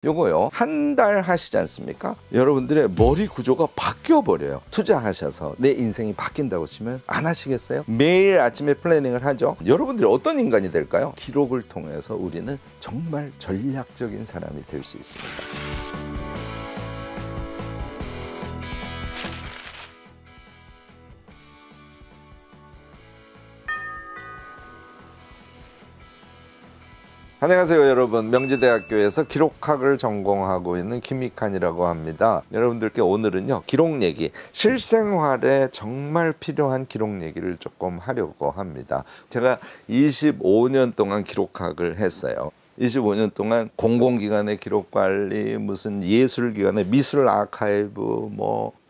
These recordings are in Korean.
요거요, 한 달 하시지 않습니까? 여러분들의 머리 구조가 바뀌어 버려요. 투자하셔서 내 인생이 바뀐다고 치면 안 하시겠어요? 매일 아침에 플래닝을 하죠. 여러분들이 어떤 인간이 될까요? 기록을 통해서 우리는 정말 전략적인 사람이 될 수 있습니다. 안녕하세요 여러분, 명지대학교에서 기록학을 전공하고 있는 김익환이라고 합니다. 여러분들께 오늘은요, 기록 얘기, 실생활에 정말 필요한 기록 얘기를 조금 하려고 합니다. 제가 25년 동안 기록학을 했어요. 25년 동안 공공기관의 기록관리, 무슨 예술기관의 미술 아카이브,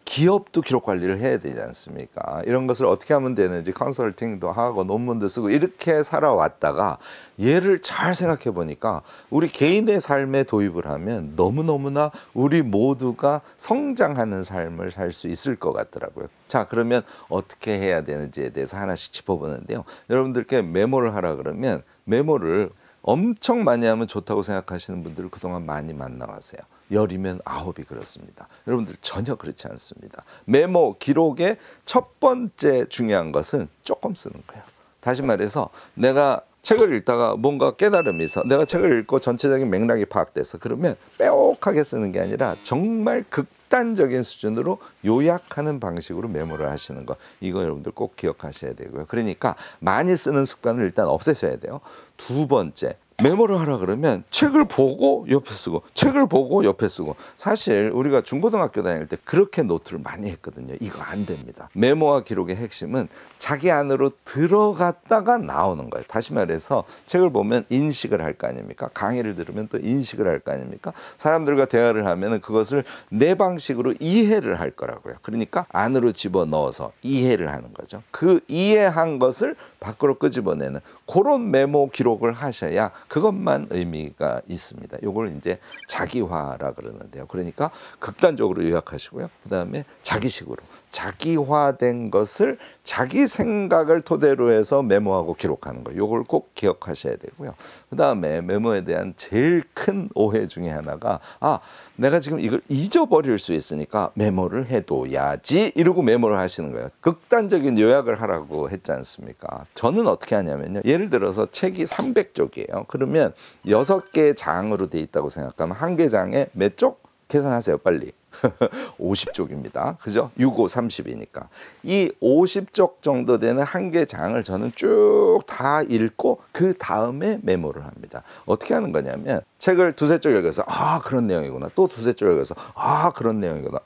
기업도 기록 관리를 해야 되지 않습니까? 이런 것을 어떻게 하면 되는지 컨설팅도 하고 논문도 쓰고 이렇게 살아왔다가 얘를 잘 생각해 보니까 우리 개인의 삶에 도입을 하면 너무너무나 우리 모두가 성장하는 삶을 살 수 있을 것 같더라고요. 자, 그러면 어떻게 해야 되는지에 대해서 하나씩 짚어보는데요. 여러분들께 메모를 하라 그러면 메모를 엄청 많이 하면 좋다고 생각하시는 분들을 그동안 많이 만나왔어요. 10이면 9이 그렇습니다. 여러분들 전혀 그렇지 않습니다. 메모, 기록의 첫 번째 중요한 것은 조금 쓰는 거예요. 다시 말해서 내가 책을 읽다가 뭔가 깨달음이 있어. 내가 책을 읽고 전체적인 맥락이 파악돼서 그러면 빼곡하게 쓰는 게 아니라 정말 극단적인 수준으로 요약하는 방식으로 메모를 하시는 거, 이거 여러분들 꼭 기억하셔야 되고요. 그러니까 많이 쓰는 습관을 일단 없애셔야 돼요. 두 번째, 메모를 하라 그러면 책을 보고 옆에 쓰고 책을 보고 옆에 쓰고, 사실 우리가 중고등학교 다닐 때 그렇게 노트를 많이 했거든요. 이거 안 됩니다. 메모와 기록의 핵심은 자기 안으로 들어갔다가 나오는 거예요. 다시 말해서 책을 보면 인식을 할 거 아닙니까? 강의를 들으면 또 인식을 할 거 아닙니까? 사람들과 대화를 하면 그것을 내 방식으로 이해를 할 거라고요. 그러니까 안으로 집어넣어서 이해를 하는 거죠. 그 이해한 것을 밖으로 끄집어내는 그런 메모 기록을 하셔야 그것만 의미가 있습니다. 이걸 이제 자기화라 그러는데요. 그러니까 극단적으로 요약하시고요. 그 다음에 자기식으로 자기화된 것을 자기 생각을 토대로 해서 메모하고 기록하는 거, 이걸 꼭 기억하셔야 되고요. 그 다음에 메모에 대한 제일 큰 오해 중에 하나가, 내가 지금 이걸 잊어버릴 수 있으니까 메모를 해둬야지, 이러고 메모를 하시는 거예요. 극단적인 요약을 하라고 했지 않습니까? 저는 어떻게 하냐면요, 예를 들어서 책이 300쪽이에요. 그러면 6개의 장으로 돼 있다고 생각하면 한 개 장에 몇 쪽? 계산하세요 빨리. 50쪽입니다. 그죠? 6, 5, 30이니까. 이 50쪽 정도 되는 한 개 장을 저는 쭉 다 읽고 그 다음에 메모를 합니다. 어떻게 하는 거냐면, 책을 두세 쪽 읽어서 그런 내용이구나. 또 두세 쪽 읽어서 그런 내용이구나.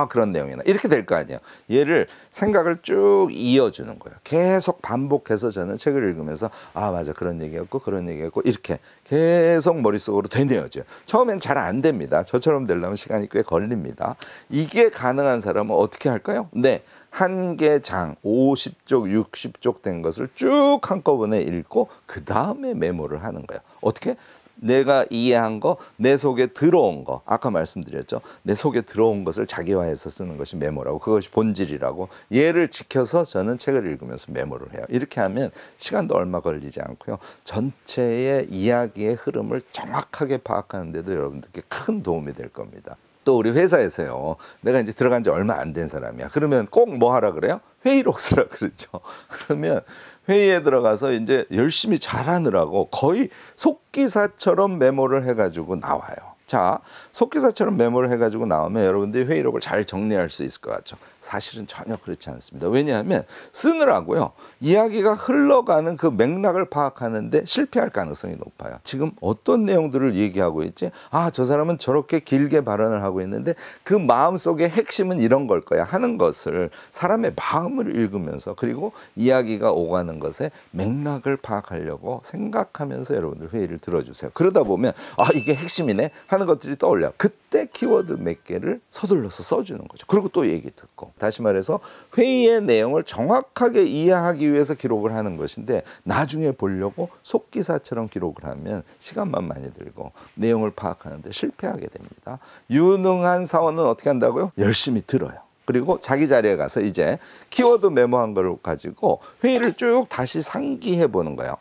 그런 내용이나 이렇게 될 거 아니에요. 얘를 생각을 쭉 이어주는 거예요. 계속 반복해서 저는 책을 읽으면서 맞아, 그런 얘기였고 그런 얘기였고 이렇게 계속 머릿속으로 되뇌어져요. 처음엔 잘 안 됩니다. 저처럼 되려면 시간이 꽤 걸립니다. 이게 가능한 사람은 어떻게 할까요? 네, 한 개 장 50쪽 60쪽 된 것을 쭉 한꺼번에 읽고 그 다음에 메모를 하는 거예요. 어떻게? 내가 이해한 거, 내 속에 들어온 거, 아까 말씀드렸죠. 내 속에 들어온 것을 자기화해서 쓰는 것이 메모라고, 그것이 본질이라고. 얘를 지켜서 저는 책을 읽으면서 메모를 해요. 이렇게 하면 시간도 얼마 걸리지 않고요, 전체의 이야기의 흐름을 정확하게 파악하는 데도 여러분들께 큰 도움이 될 겁니다. 또 우리 회사에서요, 내가 이제 들어간 지 얼마 안 된 사람이야. 그러면 꼭 뭐 하라 그래요? 회의록 쓰라 그러죠. 그러면 회의에 들어가서 이제 열심히 잘하느라고 거의 속기사처럼 메모를 해가지고 나와요. 자, 속기사처럼 메모를 해가지고 나오면 여러분들이 회의록을 잘 정리할 수 있을 것 같죠. 사실은 전혀 그렇지 않습니다. 왜냐하면 쓰느라고요, 이야기가 흘러가는 그 맥락을 파악하는데 실패할 가능성이 높아요. 지금 어떤 내용들을 얘기하고 있지? 저 사람은 저렇게 길게 발언을 하고 있는데 그 마음속의 핵심은 이런 걸 거야 하는 것을, 사람의 마음을 읽으면서, 그리고 이야기가 오가는 것에 맥락을 파악하려고 생각하면서 여러분들 회의를 들어주세요. 그러다 보면 이게 핵심이네 하는 것들이 떠올려. 그때 키워드 몇 개를 서둘러서 써주는 거죠. 그리고 또 얘기 듣고. 다시 말해서 회의의 내용을 정확하게 이해하기 위해서 기록을 하는 것인데, 나중에 보려고 속기사처럼 기록을 하면 시간만 많이 들고 내용을 파악하는데 실패하게 됩니다. 유능한 사원은 어떻게 한다고요? 열심히 들어요. 그리고 자기 자리에 가서 이제 키워드 메모한 걸 가지고 회의를 쭉 다시 상기해 보는 거예요.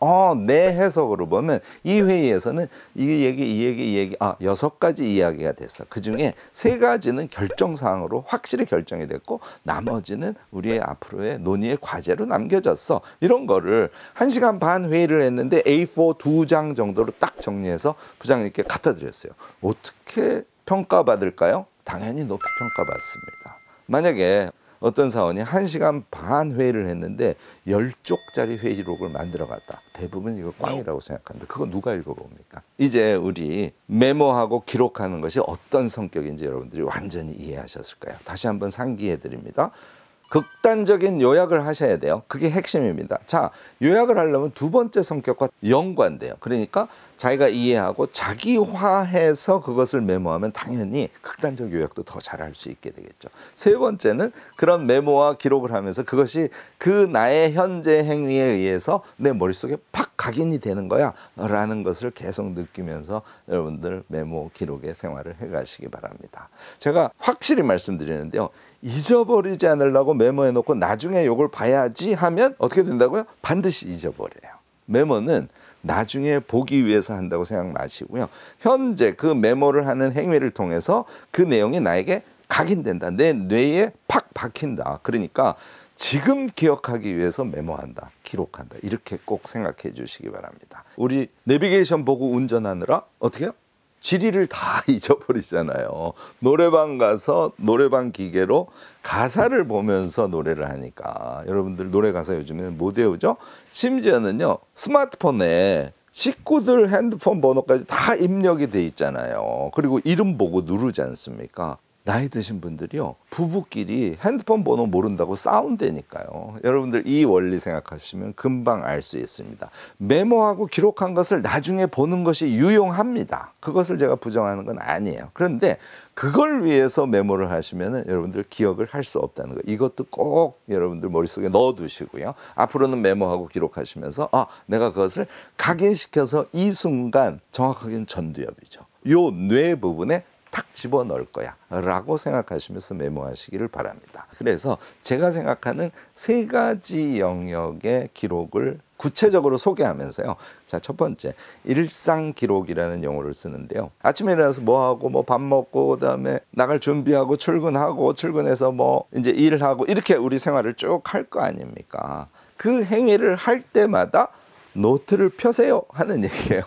내 해석으로 보면 이 회의에서는 이 얘기 6가지 이야기가 됐어. 그중에 3가지는 결정사항으로 확실히 결정이 됐고 나머지는 우리의 앞으로의 논의의 과제로 남겨졌어. 이런 거를 1시간 반 회의를 했는데 A4 2장 정도로 딱 정리해서 부장님께 갖다 드렸어요. 어떻게 평가받을까요? 당연히 높이 평가받습니다. 만약에 어떤 사원이 1시간 반 회의를 했는데 10쪽짜리 회의록을 만들어 갔다. 대부분 이거 꽝이라고 생각하는데 그거 누가 읽어봅니까? 이제 우리 메모하고 기록하는 것이 어떤 성격인지 여러분들이 완전히 이해하셨을까요? 다시 한번 상기해 드립니다. 극단적인 요약을 하셔야 돼요. 그게 핵심입니다. 자, 요약을 하려면 2번째 성격과 연관돼요. 그러니까 자기가 이해하고 자기화해서 그것을 메모하면 당연히 극단적 요약도 더 잘할 수 있게 되겠죠. 3번째는 그런 메모와 기록을 하면서 그것이 그 나의 현재 행위에 의해서 내 머릿속에 팍 각인이 되는 거야 라는 것을 계속 느끼면서 여러분들 메모 기록의 생활을 해가시기 바랍니다. 제가 확실히 말씀드리는데요. 잊어버리지 않으려고 메모해 놓고 나중에 이걸 봐야지 하면 어떻게 된다고요? 반드시 잊어버려요. 메모는 나중에 보기 위해서 한다고 생각 마시고요. 현재 그 메모를 하는 행위를 통해서 그 내용이 나에게 각인된다. 내 뇌에 팍 박힌다. 그러니까 지금 기억하기 위해서 메모한다. 기록한다. 이렇게 꼭 생각해 주시기 바랍니다. 우리 내비게이션 보고 운전하느라 어떻게 해요? 지리를 다 잊어버리잖아요. 노래방 가서 노래방 기계로 가사를 보면서 노래를 하니까 여러분들 노래 가사 요즘에는 못 외우죠? 심지어는요 스마트폰에 식구들 핸드폰 번호까지 다 입력이 돼 있잖아요. 그리고 이름 보고 누르지 않습니까? 나이 드신 분들이요 부부끼리 핸드폰 번호 모른다고 싸운다니까요. 여러분들 이 원리 생각하시면 금방 알 수 있습니다. 메모하고 기록한 것을 나중에 보는 것이 유용합니다. 그것을 제가 부정하는 건 아니에요. 그런데 그걸 위해서 메모를 하시면 여러분들 기억을 할 수 없다는 거, 이것도 꼭 여러분들 머릿속에 넣어두시고요. 앞으로는 메모하고 기록하시면서 내가 그것을 각인시켜서 이 순간, 정확하게는 전두엽이죠, 요 뇌 부분에 탁 집어넣을 거야 라고 생각하시면서 메모하시기를 바랍니다. 그래서 제가 생각하는 3가지 영역의 기록을 구체적으로 소개하면서요. 자, 첫 번째, 일상 기록이라는 용어를 쓰는데요. 아침에 일어나서 뭐하고 밥 먹고 그다음에 나갈 준비하고 출근하고 출근해서 이제 일하고 이렇게 우리 생활을 쭉 할 거 아닙니까? 그 행위를 할 때마다 노트를 펴세요 하는 얘기예요.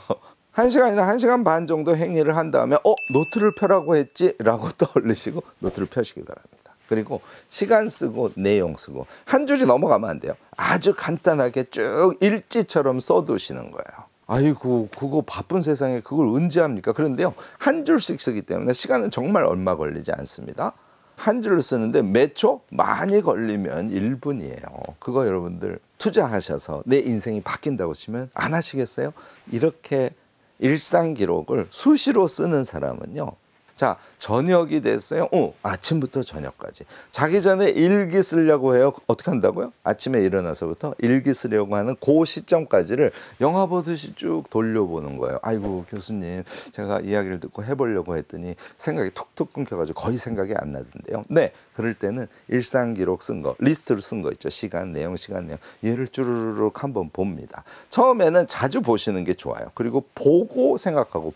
1시간이나 1시간 반 정도 행위를 한 다음에 노트를 펴라고 했지? 라고 떠올리시고 노트를 펴시기 바랍니다. 그리고 시간 쓰고 내용 쓰고 한 줄이 넘어가면 안 돼요. 아주 간단하게 쭉 일지처럼 써두시는 거예요. 아이고 그거 바쁜 세상에 그걸 언제 합니까? 그런데요 한 줄씩 쓰기 때문에 시간은 정말 얼마 걸리지 않습니다. 한 줄을 쓰는데 몇 초? 많이 걸리면 1분이에요. 그거 여러분들 투자하셔서 내 인생이 바뀐다고 치면 안 하시겠어요? 이렇게 일상 기록을 수시로 쓰는 사람은요. 자, 저녁이 됐어요. 아침부터 저녁까지. 자기 전에 일기 쓰려고 해요. 어떻게 한다고요? 아침에 일어나서부터 일기 쓰려고 하는 그 시점까지를 영화 보듯이 쭉 돌려보는 거예요. 아이고 교수님, 제가 이야기를 듣고 해보려고 했더니 생각이 툭툭 끊겨가지고 거의 생각이 안 나던데요. 네, 그럴 때는 일상 기록 쓴 거, 리스트를 쓴 거 있죠. 시간, 내용, 얘를 쭈르륵 한번 봅니다. 처음에는 자주 보시는 게 좋아요. 그리고 보고 생각하고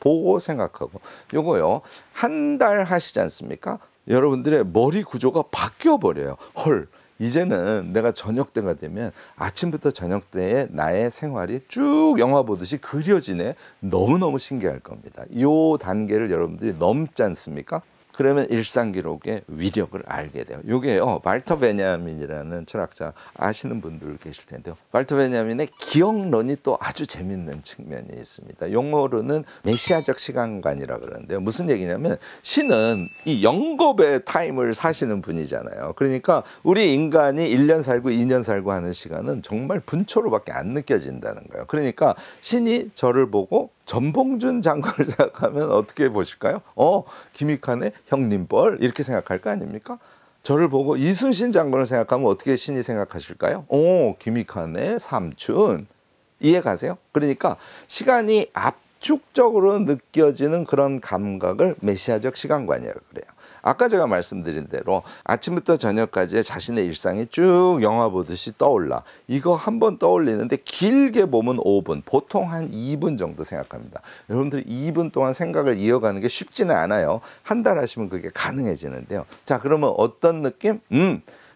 요거요. 한 달 하시지 않습니까? 여러분들의 머리 구조가 바뀌어 버려요. 헐, 이제는 내가 저녁 때가 되면 아침부터 저녁 때에 나의 생활이 쭉 영화 보듯이 그려지네. 너무너무 신기할 겁니다. 요 단계를 여러분들이 넘지 않습니까? 그러면 일상 기록의 위력을 알게 돼요. 요게요, 발터 베냐민이라는 철학자 아시는 분들 계실 텐데요. 발터 베냐민의 기억론이 또 아주 재밌는 측면이 있습니다. 용어로는 메시아적 시간관이라 그러는데요. 무슨 얘기냐면 신은 이 영겁의 타임을 사시는 분이잖아요. 그러니까 우리 인간이 1년 살고 2년 살고 하는 시간은 정말 분초로밖에 안 느껴진다는 거예요. 그러니까 신이 저를 보고 전봉준 장관을 생각하면 어떻게 보실까요? 김익환의 형님뻘 이렇게 생각할 거 아닙니까? 저를 보고 이순신 장관을 생각하면 어떻게 신이 생각하실까요? 김익환의 삼촌. 이해 가세요? 그러니까 시간이 압축적으로 느껴지는 그런 감각을 메시아적 시간관이라고 그래요. 아까 제가 말씀드린 대로 아침부터 저녁까지 자신의 일상이 쭉 영화 보듯이 떠올라. 이거 한번 떠올리는데 길게 보면 5분, 보통 한 2분 정도 생각합니다. 여러분들 2분 동안 생각을 이어가는 게 쉽지는 않아요. 한 달 하시면 그게 가능해지는데요. 자, 그러면 어떤 느낌?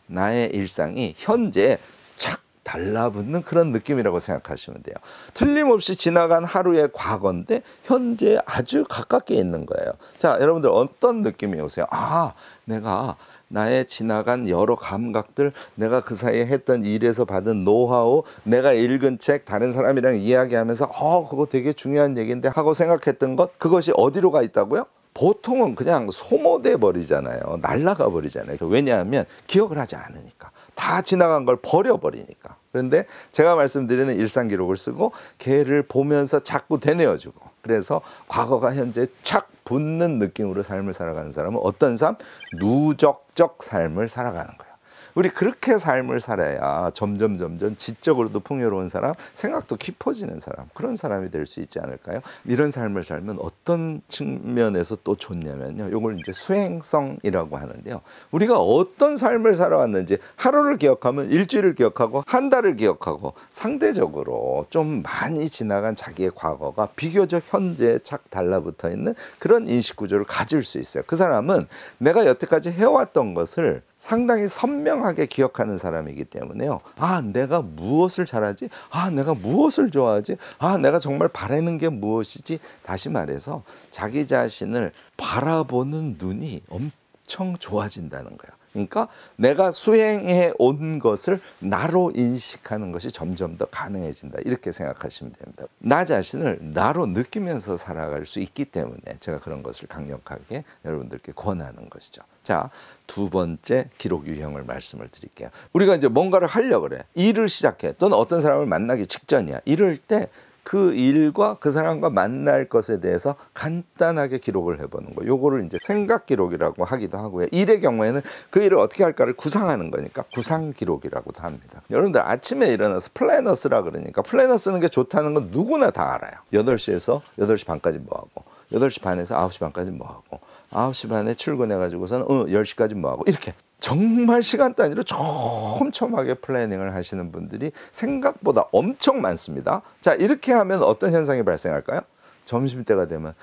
나의 일상이 현재 착 달라붙는 그런 느낌이라고 생각하시면 돼요. 틀림없이 지나간 하루의 과거인데 현재 아주 가깝게 있는 거예요. 자, 여러분들 어떤 느낌이 오세요? 아, 내가 나의 지나간 여러 감각들, 내가 그 사이에 했던 일에서 받은 노하우, 내가 읽은 책, 다른 사람이랑 이야기하면서 그거 되게 중요한 얘기인데 하고 생각했던 것, 그것이 어디로 가 있다고요? 보통은 그냥 소모돼 버리잖아요. 날아가 버리잖아요. 왜냐하면 기억을 하지 않으니까. 다 지나간 걸 버려버리니까. 그런데 제가 말씀드리는 일상 기록을 쓰고 걔를 보면서 자꾸 되뇌어주고, 그래서 과거가 현재 착 붙는 느낌으로 삶을 살아가는 사람은 어떤 삶? 누적적 삶을 살아가는 거예요. 우리 그렇게 삶을 살아야 점점 지적으로도 풍요로운 사람, 생각도 깊어지는 사람, 그런 사람이 될 수 있지 않을까요? 이런 삶을 살면 어떤 측면에서 또 좋냐면요, 요걸 이제 수행성이라고 하는데요, 우리가 어떤 삶을 살아왔는지 하루를 기억하면 일주일을 기억하고 한 달을 기억하고, 상대적으로 좀 많이 지나간 자기의 과거가 비교적 현재에 착 달라붙어 있는 그런 인식 구조를 가질 수 있어요. 그 사람은 내가 여태까지 해왔던 것을 상당히 선명하게 기억하는 사람이기 때문에요. 아, 내가 무엇을 잘하지? 아, 내가 무엇을 좋아하지? 아, 내가 정말 바라는 게 무엇이지? 다시 말해서 자기 자신을 바라보는 눈이 엄청 좋아진다는 거예요. 그러니까 내가 수행해 온 것을 나로 인식하는 것이 점점 더 가능해진다, 이렇게 생각하시면 됩니다. 나 자신을 나로 느끼면서 살아갈 수 있기 때문에 제가 그런 것을 강력하게 여러분들께 권하는 것이죠. 자, 두 번째 기록 유형을 말씀을 드릴게요. 우리가 이제 뭔가를 하려고 그래. 일을 시작해. 또는 어떤 사람을 만나기 직전이야. 이럴 때 그 일과 그 사람과 만날 것에 대해서 간단하게 기록을 해보는 거, 요거를 이제 생각 기록이라고 하기도 하고요. 일의 경우에는 그 일을 어떻게 할까를 구상하는 거니까 구상 기록이라고도 합니다. 여러분들 아침에 일어나서 플래너 쓰라 그러니까 플래너 쓰는 게 좋다는 건 누구나 다 알아요. 8시에서 8시 반까지 뭐하고, 8시 반에서 9시 반까지 뭐하고, 9시 반에 출근해가지고서는 10시까지 뭐하고, 이렇게 정말 시간 단위로 촘촘하게 플래닝을 하시는 분들이 생각보다 엄청 많습니다. 자, 이렇게 하면 어떤 현상이 발생할까요? 점심때가 되면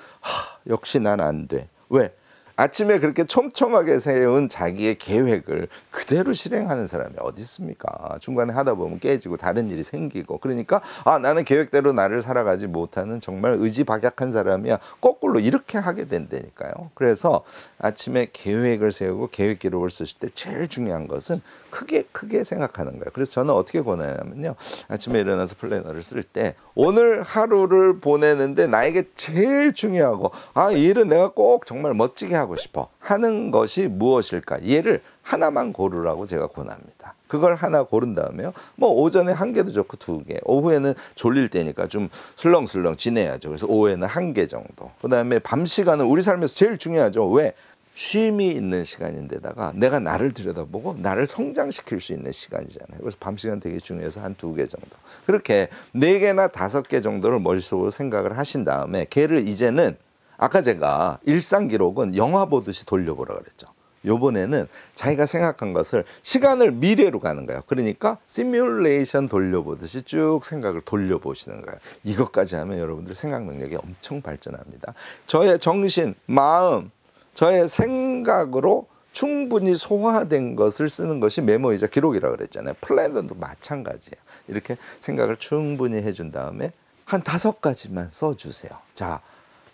역시 난 안 돼. 왜? 아침에 그렇게 촘촘하게 세운 자기의 계획을 그대로 실행하는 사람이 어디 있습니까? 중간에 하다 보면 깨지고 다른 일이 생기고, 그러니까 나는 계획대로 나를 살아가지 못하는 정말 의지박약한 사람이야, 거꾸로 이렇게 하게 된다니까요. 그래서 아침에 계획을 세우고 계획 기록을 쓰실 때 제일 중요한 것은 크게 생각하는 거예요. 그래서 저는 어떻게 권하냐면요, 아침에 일어나서 플래너를 쓸 때 오늘 하루를 보내는데 나에게 제일 중요하고 이 일은 내가 꼭 정말 멋지게 하고 싶어 하는 것이 무엇일까, 얘를 하나만 고르라고 제가 권합니다. 그걸 하나 고른 다음에요, 뭐 오전에 1개도 좋고 2개, 오후에는 졸릴 때니까 좀 슬렁슬렁 지내야죠. 그래서 오후에는 1개 정도. 그 다음에 밤 시간은 우리 삶에서 제일 중요하죠. 왜? 쉼이 있는 시간인데다가 내가 나를 들여다보고 나를 성장시킬 수 있는 시간이잖아요. 그래서 밤 시간 되게 중요해서 한 2개 정도, 그렇게 4개나 5개 정도를 머릿속으로 생각을 하신 다음에 걔를 이제는, 아까 제가 일상 기록은 영화 보듯이 돌려보라 그랬죠. 요번에는 자기가 생각한 것을 시간을 미래로 가는 거예요. 그러니까 시뮬레이션 돌려보듯이 쭉 생각을 돌려보시는 거예요. 이것까지 하면 여러분들 생각 능력이 엄청 발전합니다. 저의 정신, 마음, 저의 생각으로 충분히 소화된 것을 쓰는 것이 메모이자 기록이라고 그랬잖아요. 플래너도 마찬가지예요. 이렇게 생각을 충분히 해준 다음에 한 5가지만 써주세요. 자,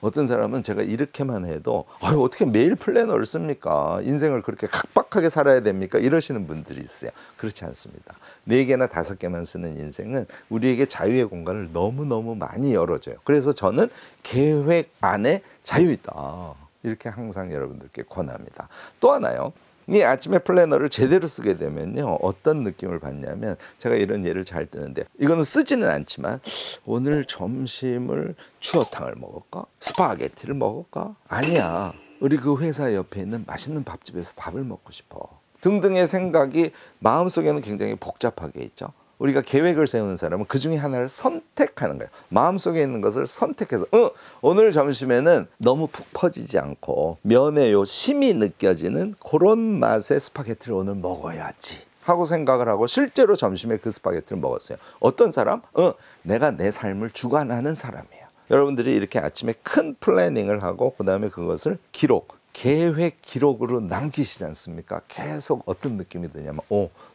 어떤 사람은 제가 이렇게만 해도 어떻게 매일 플래너를 씁니까? 인생을 그렇게 각박하게 살아야 됩니까? 이러시는 분들이 있어요. 그렇지 않습니다. 4개나 5개만 쓰는 인생은 우리에게 자유의 공간을 너무너무 많이 열어줘요. 그래서 저는 계획 안에 자유 있다, 이렇게 항상 여러분들께 권합니다. 또 하나요, 이 아침에 플래너를 제대로 쓰게 되면요, 어떤 느낌을 받냐면, 제가 이런 예를 잘 드는데, 이거는 쓰지는 않지만 오늘 점심을 추어탕을 먹을까? 스파게티를 먹을까? 아니야, 우리 그 회사 옆에 있는 맛있는 밥집에서 밥을 먹고 싶어 등등의 생각이 마음속에는 굉장히 복잡하게 있죠. 우리가 계획을 세우는 사람은 그 중에 하나를 선택하는 거예요. 마음속에 있는 것을 선택해서 오늘 점심에는 너무 푹 퍼지지 않고 면의 요 심이 느껴지는 그런 맛의 스파게티를 오늘 먹어야지 하고 생각을 하고 실제로 점심에 그 스파게티를 먹었어요. 어떤 사람? 내가 내 삶을 주관하는 사람이에요. 여러분들이 이렇게 아침에 큰 플래닝을 하고 그 다음에 그것을 계획 기록으로 남기시지 않습니까? 계속 어떤 느낌이 드냐면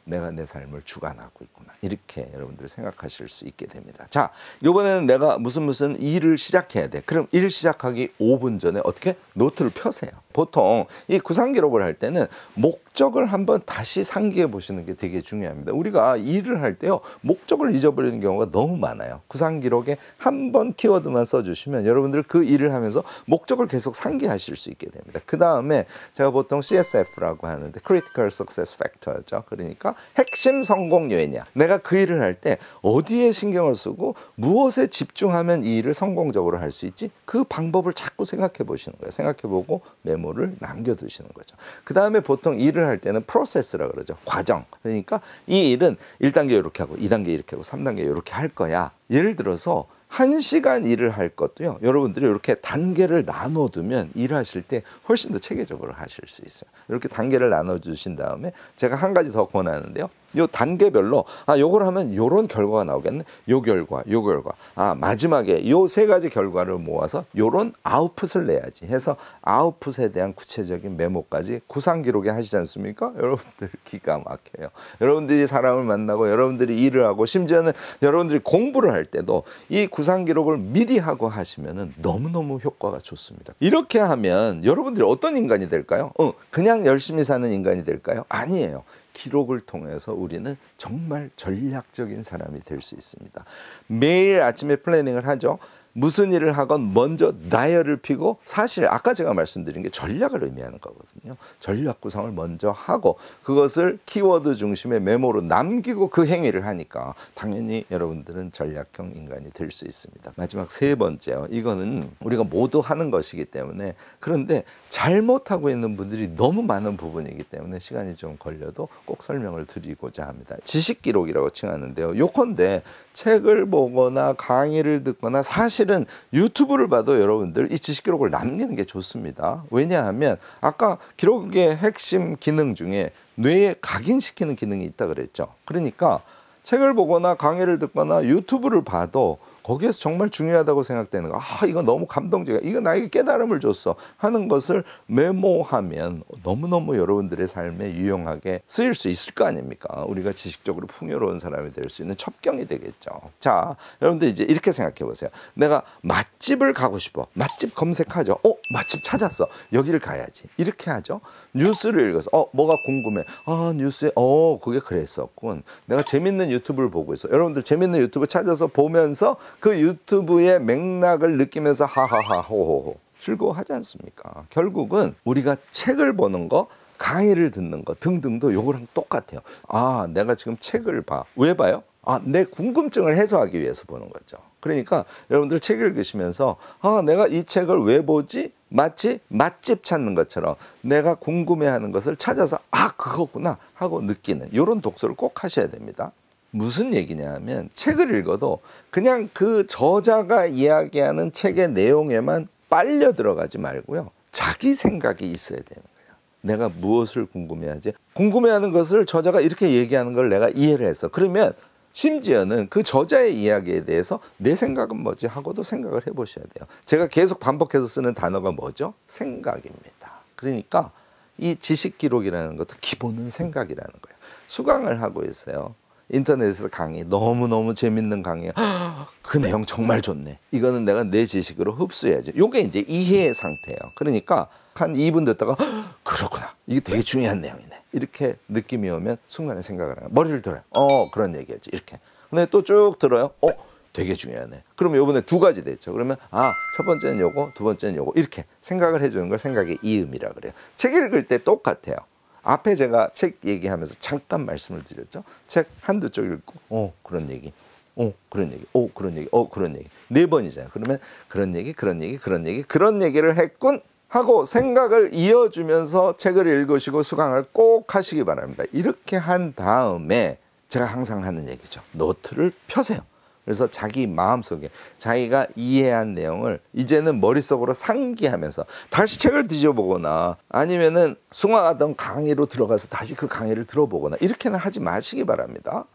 내가 내 삶을 주관하고 있구나. 이렇게 여러분들이 생각하실 수 있게 됩니다. 자, 이번에는 내가 무슨 일을 시작해야 돼. 그럼 일 시작하기 5분 전에 어떻게? 노트를 펴세요. 보통 이 구상 기록을 할 때는 목적을 한번 다시 상기해 보시는 게 되게 중요합니다. 우리가 일을 할 때요, 목적을 잊어버리는 경우가 너무 많아요. 구상 기록에 한번 키워드만 써주시면 여러분들 그 일을 하면서 목적을 계속 상기하실 수 있게 됩니다. 그 다음에 제가 보통 CSF라고 하는데 Critical Success Factor죠. 그러니까 핵심 성공 요인이야. 내가 그 일을 할 때 어디에 신경을 쓰고 무엇에 집중하면 이 일을 성공적으로 할 수 있지? 그 방법을 자꾸 생각해 보시는 거예요. 생각해 보고 메모를 남겨두시는 거죠. 그 다음에 보통 일을 할 때는 프로세스라 그러죠. 과정. 그러니까 이 일은 1단계 이렇게 하고 2단계 이렇게 하고 3단계 이렇게 할 거야. 예를 들어서 1시간 일을 할 것도요, 여러분들이 이렇게 단계를 나눠두면 일하실 때 훨씬 더 체계적으로 하실 수 있어요. 이렇게 단계를 나눠주신 다음에 제가 한 가지 더 권하는데요, 요 단계별로 요걸 하면 요런 결과가 나오겠네. 요 결과. 마지막에 요 3가지 결과를 모아서 요런 아웃풋을 내야지 해서 아웃풋에 대한 구체적인 메모까지 구상 기록에 하시지 않습니까? 여러분들 기가 막혀요. 여러분들이 사람을 만나고 여러분들이 일을 하고 심지어는 여러분들이 공부를 할 때도 이 구상 기록을 미리 하고 하시면은 너무너무 효과가 좋습니다. 이렇게 하면 여러분들이 어떤 인간이 될까요? 그냥 열심히 사는 인간이 될까요? 아니에요. 기록을 통해서 우리는 정말 전략적인 사람이 될 수 있습니다. 매일 아침에 플래닝을 하죠. 무슨 일을 하건 먼저 다이어리를 펴고, 사실 아까 제가 말씀드린 게 전략을 의미하는 거거든요. 전략 구상을 먼저 하고 그것을 키워드 중심의 메모로 남기고 그 행위를 하니까 당연히 여러분들은 전략형 인간이 될 수 있습니다. 마지막 3번째요. 이거는 우리가 모두 하는 것이기 때문에, 그런데 잘못하고 있는 분들이 너무 많은 부분이기 때문에 시간이 좀 걸려도 꼭 설명을 드리고자 합니다. 지식 기록이라고 칭하는데요. 요컨대 책을 보거나 강의를 듣거나 사실은 유튜브를 봐도 여러분들 이 지식 기록을 남기는 게 좋습니다. 왜냐하면 아까 기록의 핵심 기능 중에 뇌에 각인시키는 기능이 있다 그랬죠. 그러니까 책을 보거나 강의를 듣거나 유튜브를 봐도 거기에서 정말 중요하다고 생각되는 거, 이거 너무 감동적이야, 이거 나에게 깨달음을 줬어 하는 것을 메모하면 너무너무 여러분들의 삶에 유용하게 쓰일 수 있을 거 아닙니까? 우리가 지식적으로 풍요로운 사람이 될 수 있는 첩경이 되겠죠. 자, 여러분들 이제 이렇게 생각해 보세요. 내가 맛집을 가고 싶어. 맛집 검색하죠. 맛집 찾았어. 여기를 가야지. 이렇게 하죠. 뉴스를 읽어서 뭐가 궁금해. 뉴스에 그게 그랬었군. 내가 재밌는 유튜브를 보고 있어. 여러분들 재밌는 유튜브 찾아서 보면서 그 유튜브의 맥락을 느끼면서 하하하 호호호 즐거워하지 않습니까? 결국은 우리가 책을 보는 거, 강의를 듣는 거 등등도 요거랑 똑같아요. 내가 지금 책을 봐. 왜 봐요? 내 궁금증을 해소하기 위해서 보는 거죠. 그러니까 여러분들 책 읽으시면서 내가 이 책을 왜 보지? 마치 맛집 찾는 것처럼 내가 궁금해하는 것을 찾아서 그거구나 하고 느끼는 이런 독서를 꼭 하셔야 됩니다. 무슨 얘기냐 하면, 책을 읽어도 그냥 그 저자가 이야기하는 책의 내용에만 빨려 들어가지 말고요, 자기 생각이 있어야 되는 거예요. 내가 무엇을 궁금해하지? 궁금해하는 것을 저자가 이렇게 얘기하는 걸 내가 이해를 했어. 그러면 심지어는 그 저자의 이야기에 대해서 내 생각은 뭐지 하고도 생각을 해보셔야 돼요. 제가 계속 반복해서 쓰는 단어가 뭐죠? 생각입니다. 그러니까 이 지식 기록이라는 것도 기본은 생각이라는 거예요. 수강을 하고 있어요. 인터넷에서 강의, 너무너무 재밌는 강의, 그 내용 정말 좋네. 이거는 내가 내 지식으로 흡수해야지. 요게 이제 이해의 상태예요. 그러니까 한 2분 듣다가 그렇구나, 이게 되게 중요한 내용이네, 이렇게 느낌이 오면 순간에 생각을 해요. 머리를 들어요. 그런 얘기하지, 이렇게. 근데 또 쭉 들어요. 되게 중요하네. 그러면 요번에 2가지 됐죠. 그러면 첫 번째는 요거, 두 번째는 요거, 이렇게 생각을 해주는 걸 생각의 이음이라 그래요. 책 읽을 때 똑같아요. 앞에 제가 책 얘기하면서 잠깐 말씀을 드렸죠. 책 한두 쪽 읽고 그런 얘기, 그런 얘기, 그런 얘기, 그런 얘기 4번이잖아요. 그러면 그런 얘기, 그런 얘기, 그런 얘기, 그런 얘기를 했군 하고 생각을 이어주면서 책을 읽으시고 수강을 꼭 하시기 바랍니다. 이렇게 한 다음에 제가 항상 하는 얘기죠. 노트를 펴세요. 그래서 자기 마음속에 자기가 이해한 내용을 이제는 머릿속으로 상기하면서 다시 책을 뒤져보거나 아니면은 숭화하던 강의로 들어가서 다시 그 강의를 들어보거나 이렇게는 하지 마시기 바랍니다.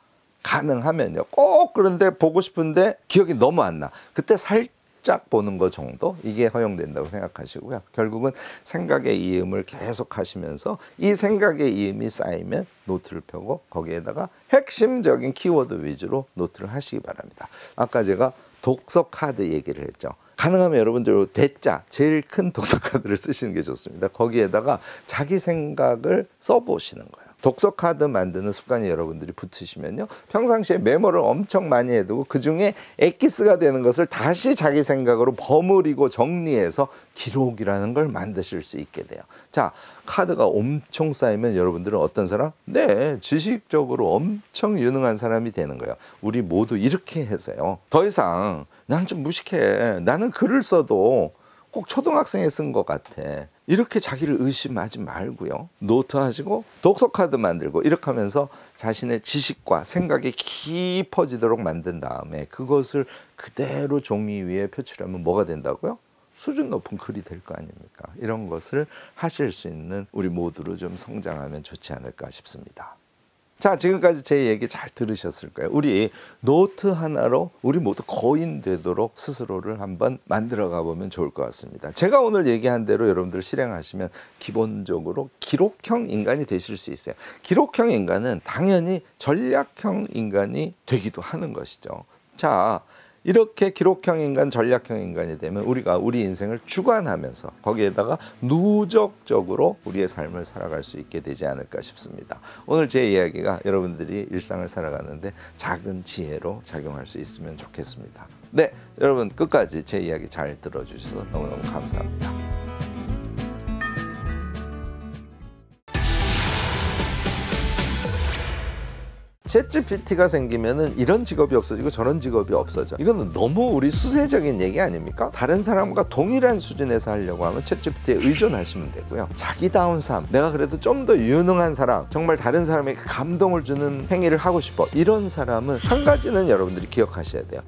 가능하면요. 꼭 그런데 보고 싶은데 기억이 너무 안 나. 그때 살짝 보는 것 정도 이게 허용된다고 생각하시고요. 결국은 생각의 이음을 계속 하시면서 이 생각의 이음이 쌓이면 노트를 펴고 거기에다가 핵심적인 키워드 위주로 노트를 하시기 바랍니다. 아까 제가 독서 카드 얘기를 했죠. 가능하면 여러분들 대자 제일 큰 독서 카드를 쓰시는 게 좋습니다. 거기에다가 자기 생각을 써보시는 거예요. 독서 카드 만드는 습관이 여러분들이 붙으시면요, 평상시에 메모를 엄청 많이 해두고 그중에 엑기스가 되는 것을 다시 자기 생각으로 버무리고 정리해서 기록이라는 걸 만드실 수 있게 돼요. 자, 카드가 엄청 쌓이면 여러분들은 어떤 사람? 네, 지식적으로 엄청 유능한 사람이 되는 거예요. 우리 모두 이렇게 해서요, 더 이상 나는 좀 무식해, 나는 글을 써도 꼭 초등학생이 쓴 것 같아, 이렇게 자기를 의심하지 말고요, 노트 하시고 독서 카드 만들고 이렇게 하면서 자신의 지식과 생각이 깊어지도록 만든 다음에 그것을 그대로 종이 위에 표출하면 뭐가 된다고요? 수준 높은 글이 될 거 아닙니까? 이런 것을 하실 수 있는 우리 모두로 좀 성장하면 좋지 않을까 싶습니다. 자, 지금까지 제 얘기 잘 들으셨을까요? 우리 노트 하나로 우리 모두 거인 되도록 스스로를 한번 만들어 가보면 좋을 것 같습니다. 제가 오늘 얘기한 대로 여러분들 실행하시면 기본적으로 기록형 인간이 되실 수 있어요. 기록형 인간은 당연히 전략형 인간이 되기도 하는 것이죠. 자, 이렇게 기록형 인간, 전략형 인간이 되면 우리가 우리 인생을 주관하면서 거기에다가 누적적으로 우리의 삶을 살아갈 수 있게 되지 않을까 싶습니다. 오늘 제 이야기가 여러분들이 일상을 살아가는데 작은 지혜로 작용할 수 있으면 좋겠습니다. 네, 여러분 끝까지 제 이야기 잘 들어주셔서 너무너무 감사합니다. 챗GPT가 생기면은 이런 직업이 없어지고 저런 직업이 없어져. 이거는 너무 우리 수세적인 얘기 아닙니까? 다른 사람과 동일한 수준에서 하려고 하면 챗GPT에 의존하시면 되고요. 자기다운 삶, 내가 그래도 좀 더 유능한 사람, 정말 다른 사람에게 감동을 주는 행위를 하고 싶어, 이런 사람은 한 가지는 여러분들이 기억하셔야 돼요.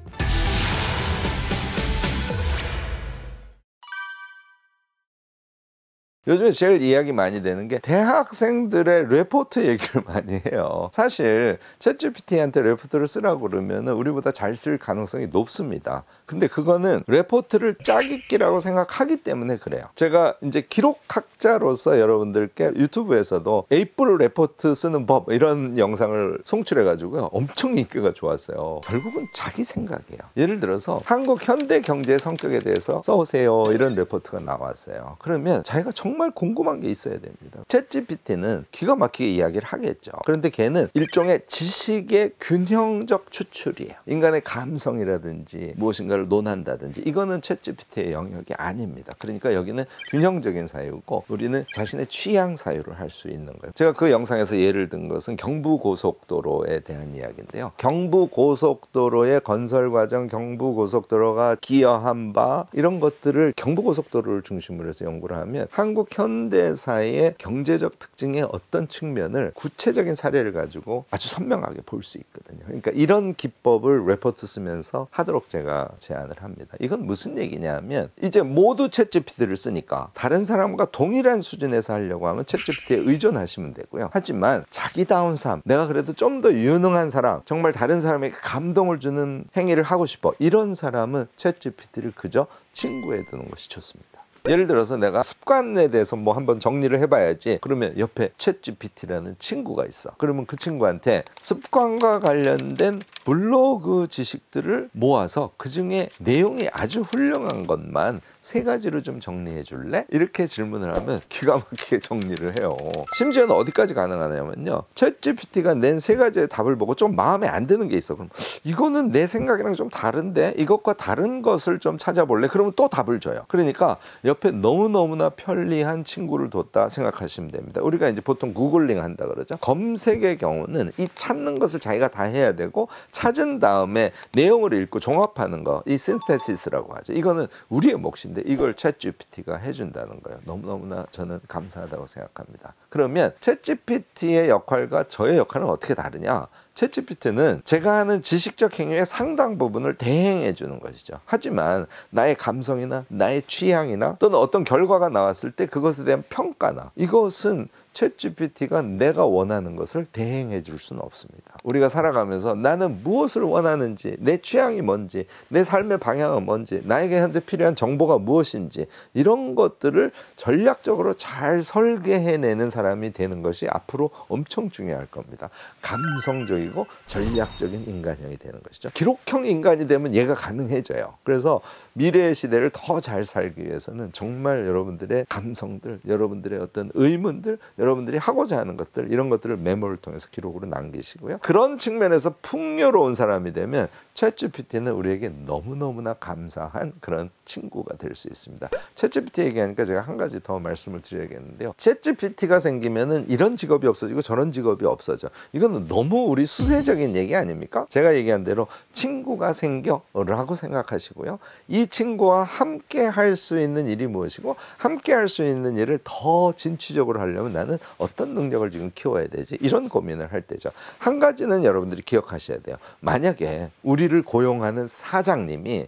요즘에 제일 이야기 많이 되는 게 대학생들의 레포트 얘기를 많이 해요. 사실 챗GPT한테 레포트를 쓰라고 그러면 우리보다 잘 쓸 가능성이 높습니다. 근데 그거는 레포트를 짜깁기라고 생각하기 때문에 그래요. 제가 이제 기록학자로서 여러분들께 유튜브에서도 A4 레포트 쓰는 법 이런 영상을 송출해 가지고요, 엄청 인기가 좋았어요. 결국은 자기 생각이에요. 예를 들어서 한국 현대 경제 성격에 대해서 써오세요, 이런 레포트가 나왔어요. 그러면 자기가 정말 궁금한 게 있어야 됩니다. 챗GPT는 기가 막히게 이야기를 하겠죠. 그런데 걔는 일종의 지식의 균형적 추출이에요. 인간의 감성이라든지 무엇인가를 논한다든지 이거는 챗GPT의 영역이 아닙니다. 그러니까 여기는 균형적인 사유고 우리는 자신의 취향 사유를 할 수 있는 거예요. 제가 그 영상에서 예를 든 것은 경부고속도로에 대한 이야기인데요. 경부고속도로의 건설 과정, 경부고속도로가 기여한 바, 이런 것들을 경부고속도로를 중심으로 해서 연구를 하면 한국 현대사의 경제적 특징의 어떤 측면을 구체적인 사례를 가지고 아주 선명하게 볼 수 있거든요. 그러니까 이런 기법을 레포트 쓰면서 하도록 제가 제안을 합니다. 이건 무슨 얘기냐면 이제 모두 챗GPT를 쓰니까 다른 사람과 동일한 수준에서 하려고 하면 챗GPT에 의존하시면 되고요. 하지만 자기다운 삶, 내가 그래도 좀 더 유능한 사람, 정말 다른 사람에게 감동을 주는 행위를 하고 싶어, 이런 사람은 챗GPT를 그저 친구에 두는 것이 좋습니다. 예를 들어서 내가 습관에 대해서 뭐 한번 정리를 해봐야지, 그러면 옆에 챗GPT라는 친구가 있어. 그러면 그 친구한테 습관과 관련된 블로그 지식들을 모아서 그 중에 내용이 아주 훌륭한 것만 3가지로 좀 정리해 줄래? 이렇게 질문을 하면 기가 막히게 정리를 해요. 심지어는 어디까지 가능하냐면요, 챗GPT가 낸 3가지의 답을 보고 좀 마음에 안 드는 게 있어. 그럼 이거는 내 생각이랑 좀 다른데 이것과 다른 것을 좀 찾아볼래? 그러면 또 답을 줘요. 그러니까 옆에 너무너무나 편리한 친구를 뒀다 생각하시면 됩니다. 우리가 이제 보통 구글링 한다 그러죠. 검색의 경우는 이 찾는 것을 자기가 다 해야 되고, 찾은 다음에 내용을 읽고 종합하는 거, 이 신테시스라고 하죠. 이거는 우리의 몫인데 이걸 챗GPT가 해준다는 거예요. 너무너무나 저는 감사하다고 생각합니다. 그러면 챗GPT의 역할과 저의 역할은 어떻게 다르냐? 챗GPT는 제가 하는 지식적 행위의 상당 부분을 대행해 주는 것이죠. 하지만 나의 감성이나 나의 취향이나 또는 어떤 결과가 나왔을 때 그것에 대한 평가나 이것은 챗GPT가 내가 원하는 것을 대행해 줄 수는 없습니다. 우리가 살아가면서 나는 무엇을 원하는지, 내 취향이 뭔지, 내 삶의 방향은 뭔지, 나에게 현재 필요한 정보가 무엇인지 이런 것들을 전략적으로 잘 설계해내는 사람이 되는 것이 앞으로 엄청 중요할 겁니다. 감성적이고 전략적인 인간형이 되는 것이죠. 기록형 인간이 되면 얘가 가능해져요. 그래서 미래의 시대를 더 잘 살기 위해서는 정말 여러분들의 감성들, 여러분들의 어떤 의문들, 여러분들이 하고자 하는 것들 이런 것들을 메모를 통해서 기록으로 남기시고요. 그런 측면에서 풍요로운 사람이 되면 챗GPT는 우리에게 너무너무나 감사한 그런 친구가 될 수 있습니다. 챗GPT 얘기하니까 제가 한 가지 더 말씀을 드려야겠는데요. 챗GPT가 생기면은 이런 직업이 없어지고 저런 직업이 없어져. 이거는 너무 우리 수세적인 얘기 아닙니까? 제가 얘기한 대로 친구가 생겨라고 생각하시고요. 이 친구와 함께 할 수 있는 일이 무엇이고 함께 할 수 있는 일을 더 진취적으로 하려면 나는 어떤 능력을 지금 키워야 되지? 이런 고민을 할 때죠. 한 가지는 여러분들이 기억하셔야 돼요. 만약에 우리를 고용하는 사장님이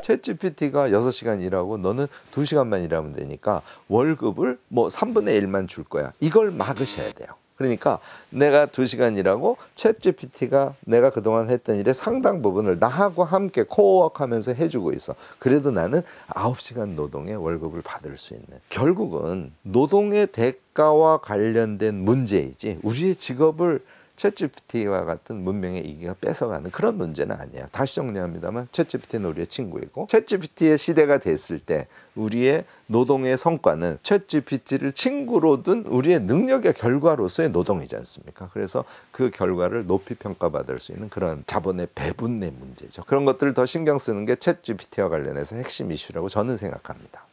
챗GPT가 6시간 일하고 너는 2시간만 일하면 되니까 월급을 뭐 3분의 1만 줄 거야. 이걸 막으셔야 돼요. 그러니까 내가 2시간 일하고 챗GPT가 내가 그동안 했던 일의 상당 부분을 나하고 함께 코워크하면서 해주고 있어. 그래도 나는 9시간 노동의 월급을 받을 수 있는. 결국은 노동의 대가와 관련된 문제이지 우리의 직업을 챗GPT와 같은 문명의 이기가 뺏어가는 그런 문제는 아니에요. 다시 정리합니다만 챗GPT는 우리의 친구이고 챗GPT의 시대가 됐을 때 우리의 노동의 성과는 챗GPT를 친구로 둔 우리의 능력의 결과로서의 노동이지 않습니까? 그래서 그 결과를 높이 평가받을 수 있는 그런 자본의 배분의 문제죠. 그런 것들을 더 신경 쓰는 게 챗GPT와 관련해서 핵심 이슈라고 저는 생각합니다.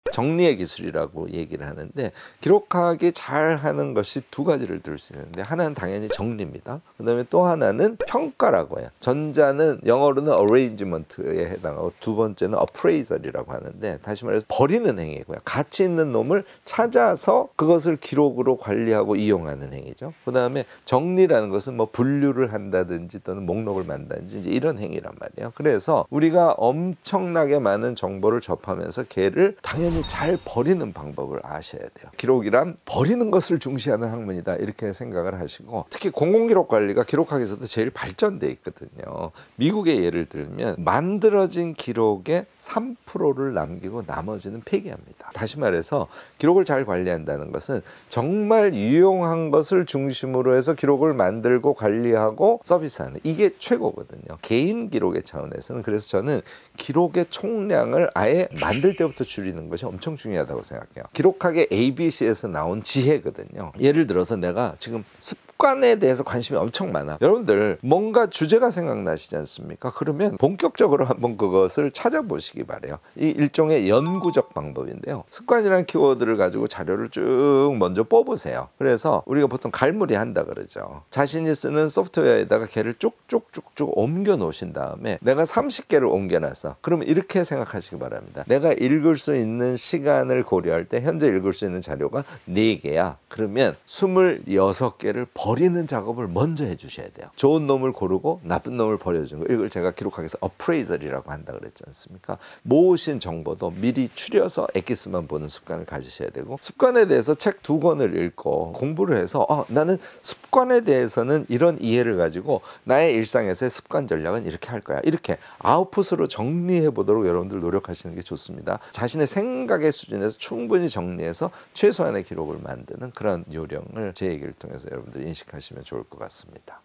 정리의 기술이라고 얘기를 하는데 기록하기 잘하는 것이 두 가지를 들 수 있는데 하나는 당연히 정리입니다. 그 다음에 또 하나는 평가라고 해요. 전자는 영어로는 arrangement에 해당하고 두 번째는 appraisal이라고 하는데 다시 말해서 버리는 행위고요. 가치 있는 놈을 찾아서 그것을 기록으로 관리하고 이용하는 행위죠. 그 다음에 정리라는 것은 뭐 분류를 한다든지 또는 목록을 만든다든지 이제 이런 행위란 말이에요. 그래서 우리가 엄청나게 많은 정보를 접하면서 걔를 당연히 잘 버리는 방법을 아셔야 돼요. 기록이란 버리는 것을 중시하는 학문이다 이렇게 생각을 하시고 특히 공공기록 관리가 기록학에서도 제일 발전돼 있거든요. 미국의 예를 들면 만들어진 기록의 3%를 남기고 나머지는 폐기합니다. 다시 말해서 기록을 잘 관리한다는 것은 정말 유용한 것을 중심으로 해서 기록을 만들고 관리하고 서비스하는 이게 최고거든요. 개인 기록의 차원에서는 그래서 저는 기록의 총량을 아예 만들 때부터 줄이는 것이 엄청 중요하다고 생각해요. 기록학의 ABC에서 나온 지혜거든요. 예를 들어서 내가 지금 습관에 대해서 관심이 엄청 많아. 여러분들 뭔가 주제가 생각나시지 않습니까? 그러면 본격적으로 한번 그것을 찾아보시기 바래요. 이 일종의 연구적 방법인데요. 습관이라는 키워드를 가지고 자료를 쭉 먼저 뽑으세요. 그래서 우리가 보통 갈무리 한다 그러죠. 자신이 쓰는 소프트웨어에다가 걔를 쭉쭉쭉쭉 옮겨 놓으신 다음에 내가 30개를 옮겨놨어. 그러면 이렇게 생각하시기 바랍니다. 내가 읽을 수 있는 시간을 고려할 때 현재 읽을 수 있는 자료가 4개야. 그러면 26개를 버리는 작업을 먼저 해주셔야 돼요. 좋은 놈을 고르고 나쁜 놈을 버려주는 거. 이걸 제가 기록학에서 appraisal이라고 한다 그랬지 않습니까? 모으신 정보도 미리 추려서 엑기스만 보는 습관을 가지셔야 되고 습관에 대해서 책 2권을 읽고 공부를 해서 나는 습관에 대해서는 이런 이해를 가지고 나의 일상에서의 습관 전략은 이렇게 할 거야. 이렇게 아웃풋으로 정리해 보도록 여러분들 노력하시는 게 좋습니다. 자신의 생각의 수준에서 충분히 정리해서 최소한의 기록을 만드는 그런 요령을 제 얘기를 통해서 여러분들이 인식하시면 좋을 것 같습니다.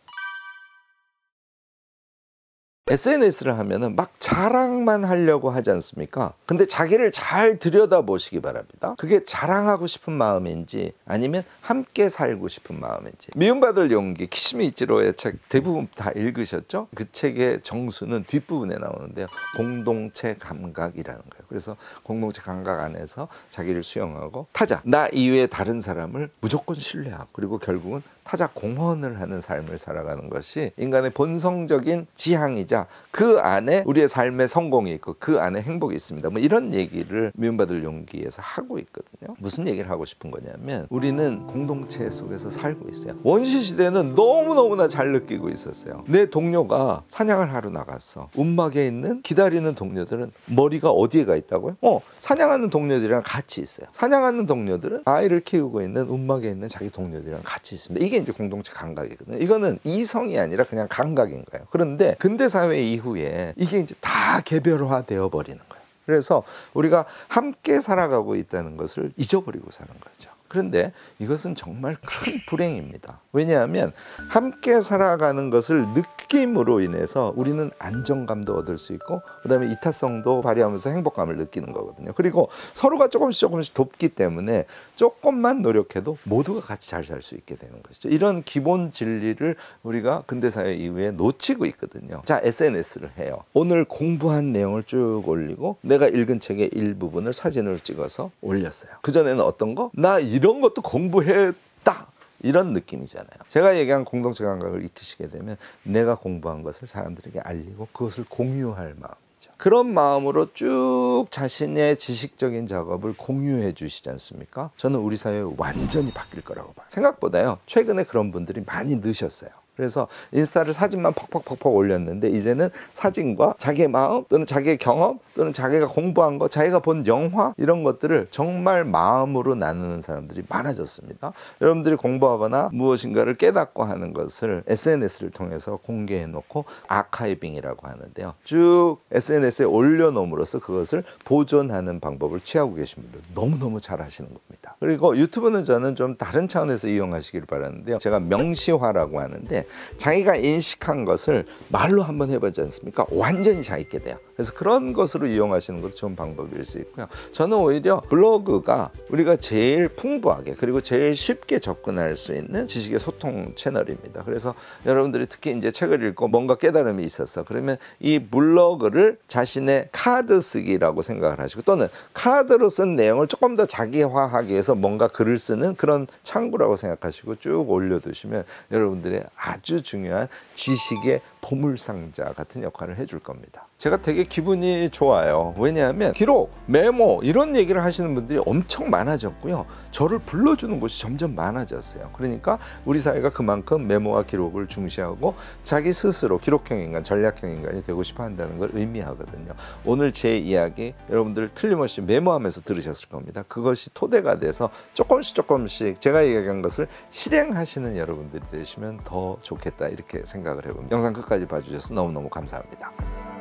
SNS를 하면은 막 자랑만 하려고 하지 않습니까? 근데 자기를 잘 들여다보시기 바랍니다. 그게 자랑하고 싶은 마음인지 아니면 함께 살고 싶은 마음인지. 미움받을 용기, 키시미 이치로의 책 대부분 다 읽으셨죠? 그 책의 정수는 뒷부분에 나오는데요. 공동체 감각이라는 거예요. 그래서 공동체 감각 안에서 자기를 수용하고 타자, 나 이외에 다른 사람을 무조건 신뢰하고 그리고 결국은 타자 공헌을 하는 삶을 살아가는 것이 인간의 본성적인 지향이자 그 안에 우리의 삶의 성공이 있고 그 안에 행복이 있습니다. 뭐 이런 얘기를 미움받을 용기에서 하고 있거든요. 무슨 얘기를 하고 싶은 거냐면 우리는 공동체 속에서 살고 있어요. 원시시대는 너무너무나 잘 느끼고 있었어요. 내 동료가 사냥을 하러 나갔어. 움막에 있는 기다리는 동료들은 머리가 어디에 가 있다고요? 사냥하는 동료들이랑 같이 있어요. 사냥하는 동료들은 아이를 키우고 있는 움막에 있는 자기 동료들이랑 같이 있습니다. 이게 이제 공동체 감각이거든요. 이거는 이성이 아니라 그냥 감각인 거예요. 그런데 근대 사회 이후에 이게 이제 다 개별화되어 버리는 거예요. 그래서 우리가 함께 살아가고 있다는 것을 잊어버리고 사는 거죠. 그런데 이것은 정말 큰 불행입니다. 왜냐하면 함께 살아가는 것을 느낌으로 인해서 우리는 안정감도 얻을 수 있고 그다음에 이타성도 발휘하면서 행복감을 느끼는 거거든요. 그리고 서로가 조금씩 돕기 때문에 조금만 노력해도 모두가 같이 잘 살 수 있게 되는 것이죠. 이런 기본 진리를 우리가 근대사회 이후에 놓치고 있거든요. 자, SNS를 해요. 오늘 공부한 내용을 쭉 올리고 내가 읽은 책의 일부분을 사진으로 찍어서 올렸어요. 그전에는 어떤 거? 나 이런 것도 공부했다. 이런 느낌이잖아요. 제가 얘기한 공동체 감각을 익히시게 되면 내가 공부한 것을 사람들에게 알리고 그것을 공유할 마음이죠. 그런 마음으로 쭉 자신의 지식적인 작업을 공유해 주시지 않습니까? 저는 우리 사회 완전히 바뀔 거라고 봐요. 생각보다요. 최근에 그런 분들이 많이 느셨어요. 그래서 인스타를 사진만 퍽퍽 올렸는데 이제는 사진과 자기의 마음 또는 자기의 경험 또는 자기가 공부한 거, 자기가 본 영화 이런 것들을 정말 마음으로 나누는 사람들이 많아졌습니다. 여러분들이 공부하거나 무엇인가를 깨닫고 하는 것을 SNS를 통해서 공개해 놓고 아카이빙이라고 하는데요. 쭉 SNS에 올려놓음으로써 그것을 보존하는 방법을 취하고 계신 분들 너무너무 잘 하시는 겁니다. 그리고 유튜브는 저는 좀 다른 차원에서 이용하시길 바라는데요. 제가 명시화라고 하는데 자기가 인식한 것을 말로 한번 해보지 않습니까? 완전히 자 있게 돼요. 그래서 그런 것으로 이용하시는 것도 좋은 방법일 수 있고요. 저는 오히려 블로그가 우리가 제일 풍부하게 그리고 제일 쉽게 접근할 수 있는 지식의 소통 채널입니다. 그래서 여러분들이 특히 이제 책을 읽고 뭔가 깨달음이 있었어. 그러면 이 블로그를 자신의 카드 쓰기라고 생각을 하시고 또는 카드로 쓴 내용을 조금 더 자기화하기 위해서 뭔가 글을 쓰는 그런 창구라고 생각하시고 쭉 올려두시면 여러분들의 아주 중요한 지식의 보물상자 같은 역할을 해줄 겁니다. 제가 되게 기분이 좋아요. 왜냐하면 기록, 메모 이런 얘기를 하시는 분들이 엄청 많아졌고요. 저를 불러주는 곳이 점점 많아졌어요. 그러니까 우리 사회가 그만큼 메모와 기록을 중시하고 자기 스스로 기록형 인간, 전략형 인간이 되고 싶어 한다는 걸 의미하거든요. 오늘 제 이야기 여러분들 틀림없이 메모하면서 들으셨을 겁니다. 그것이 토대가 돼서 조금씩 제가 얘기한 것을 실행하시는 여러분들이 되시면 더 좋겠다 이렇게 생각을 해봅니다. 영상 끝까지 봐주셔서 너무너무 감사합니다.